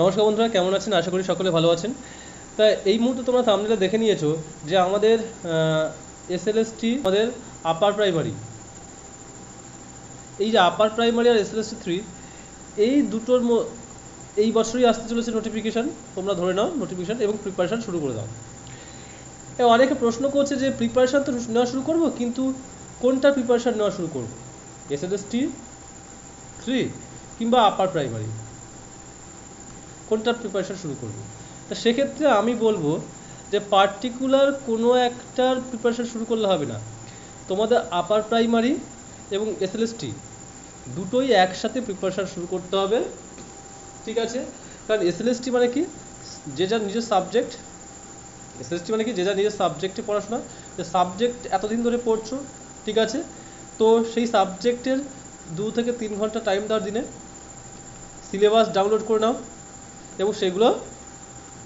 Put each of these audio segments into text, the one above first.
নমস্কার বন্ধুরা, কেমন আছেন? আশা করি সকলে ভালো আছেন। তা এই মুহূর্তে তোমরা থাম্বনেলে দেখে নিয়েছো যে আমাদের এসএলএসটি আমাদের আপার প্রাইমারি, এই যে আপার প্রাইমারি আর এসএলএসটি 3 এই দুটোর এই বছরই আসতে চলেছে নোটিফিকেশান। তোমরা ধরে নাও নোটিফিকেশান এবং প্রিপারেশান শুরু করে দাও। অনেকে প্রশ্ন করছে যে প্রিপারেশান তো নেওয়া শুরু করবো, কিন্তু কোনটা প্রিপারেশান নেওয়া শুরু করবো, এসএলএসটি 3 কিংবা আপার প্রাইমারি, কোনটা প্রিপারেশান শুরু করবো? তা সেক্ষেত্রে আমি বলবো যে পার্টিকুলার কোনো একটার প্রিপারেশান শুরু করলে হবে না। তোমাদের আপার প্রাইমারি এবং এসএলএসটি দুটোই একসাথে প্রিপারেশান শুরু করতে হবে, ঠিক আছে? কারণ এসএলএসটি মানে কি, যে যার নিজের সাবজেক্ট, এসএলএসটি মানে কি যে যার নিজের সাবজেক্টে পড়াশোনা, যে সাবজেক্ট এতদিন ধরে পড়ছো, ঠিক আছে? তো সেই সাবজেক্টের 2 থেকে 3 ঘন্টা টাইম দেওয়ার দিনে সিলেবাস ডাউনলোড করে নাও এবং সেগুলো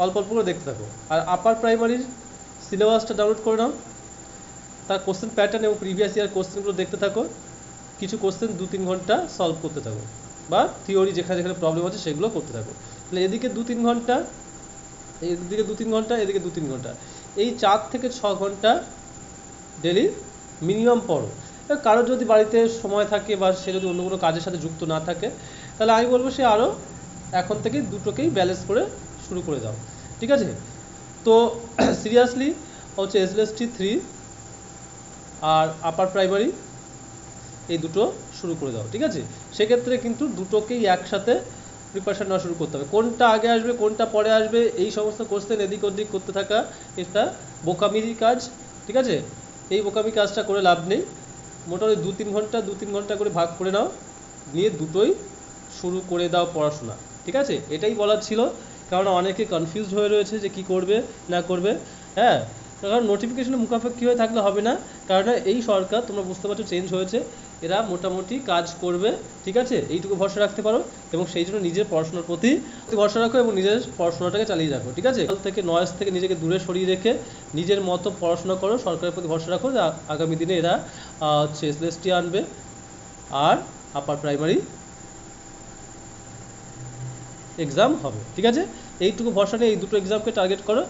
অল্প অল্প করে দেখতে থাকো। আর আপার প্রাইমারির সিলেবাসটা ডাউনলোড করে নাও, তার কোশ্চেন প্যাটার্ন এবং প্রিভিয়াস ইয়ার কোশ্চেনগুলো দেখতে থাকো, কিছু কোশ্চেন 2-3 ঘন্টা সলভ করতে থাকো, বা থিওরি যেখানে যেখানে প্রবলেম আছে সেগুলো করতে থাকো। তাহলে এদিকে 2-3 ঘন্টা, এদিকে 2-3 ঘন্টা, এদিকে 2-3 ঘন্টা, এই 4 থেকে 6 ঘন্টা ডেলি মিনিমাম পড়ো। কারোর যদি বাড়িতে সময় থাকে বা সে যদি অন্য কোনো কাজের সাথে যুক্ত না থাকে, তাহলে আমি বলবো সে আরও এখন থেকে দুটোকেই ব্যালেন্স করে শুরু করে দাও, ঠিক আছে? তো সিরিয়াসলি হচ্ছে এসএলএসটি 3 আর আপার প্রাইমারি এই দুটো শুরু করে দাও, ঠিক আছে? সেক্ষেত্রে কিন্তু দুটোকেই একসাথে প্রিপারেশান নেওয়া শুরু করতে হবে। কোনটা আগে আসবে কোনটা পরে আসবে এই সমস্ত কোশ্চেন এদিক ওদিক করতে থাকা এটা বোকামির কাজ, ঠিক আছে? এই বোকামি কাজটা করে লাভ নেই। মোটামুটি 2-3 ঘন্টা করে ভাগ করে নাও, নিয়ে দুটোই শুরু করে দাও পড়াশোনা, ঠিক আছে? এটাই বলার ছিল, কারণ অনেকে কনফিউজড হয়ে রয়েছে যে কি করবে না করবে। হ্যাঁ, কারণ নোটিফিকেশনে মুখাপেক্ষি হয়ে থাকলে হবে না, কারণ এই সরকার তোমরা বুঝতে পারছো চেঞ্জ হয়েছে, এরা মোটামুটি কাজ করবে, ঠিক আছে? এইটুকু ভরসা রাখতে পারো এবং সেই জন্য নিজের পড়াশোনার প্রতি ভরসা রাখো এবং নিজের পড়াশোনাটাকে চালিয়ে রাখো, ঠিক আছে? থেকে নয়েজ থেকে নিজেকে দূরে সরিয়ে রেখে নিজের মতো পড়াশোনা করো, সরকারের প্রতি ভরসা রাখো যে আগামী দিনে এরা হচ্ছে এসএলএসটি আনবে আর আপার প্রাইমারি এক্সাম হবে, ঠিক আছে? এইটুকু ভরসা নিয়ে এই দুটো এক্সামকে টার্গেট করো,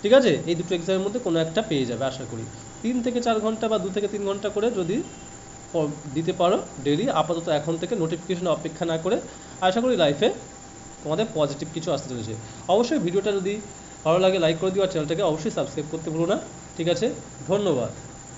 ঠিক আছে? এই দুটো এক্সামের মধ্যে কোনো একটা পেয়ে যাবে আশা করি। 3 থেকে 4 ঘন্টা বা 2 থেকে 3 ঘন্টা করে যদি দিতে পারো ডেলি, আপাতত এখন থেকে নোটিফিকেশন অপেক্ষা না করে, আশা করি লাইফে তোমাদের পজিটিভ কিছু আসতে চলেছে। অবশ্যই ভিডিওটা যদি ভালো লাগে লাইক করে দিও, আর চ্যানেলটাকে অবশ্যই সাবস্ক্রাইব করতে ভুলো না, ঠিক আছে? ধন্যবাদ।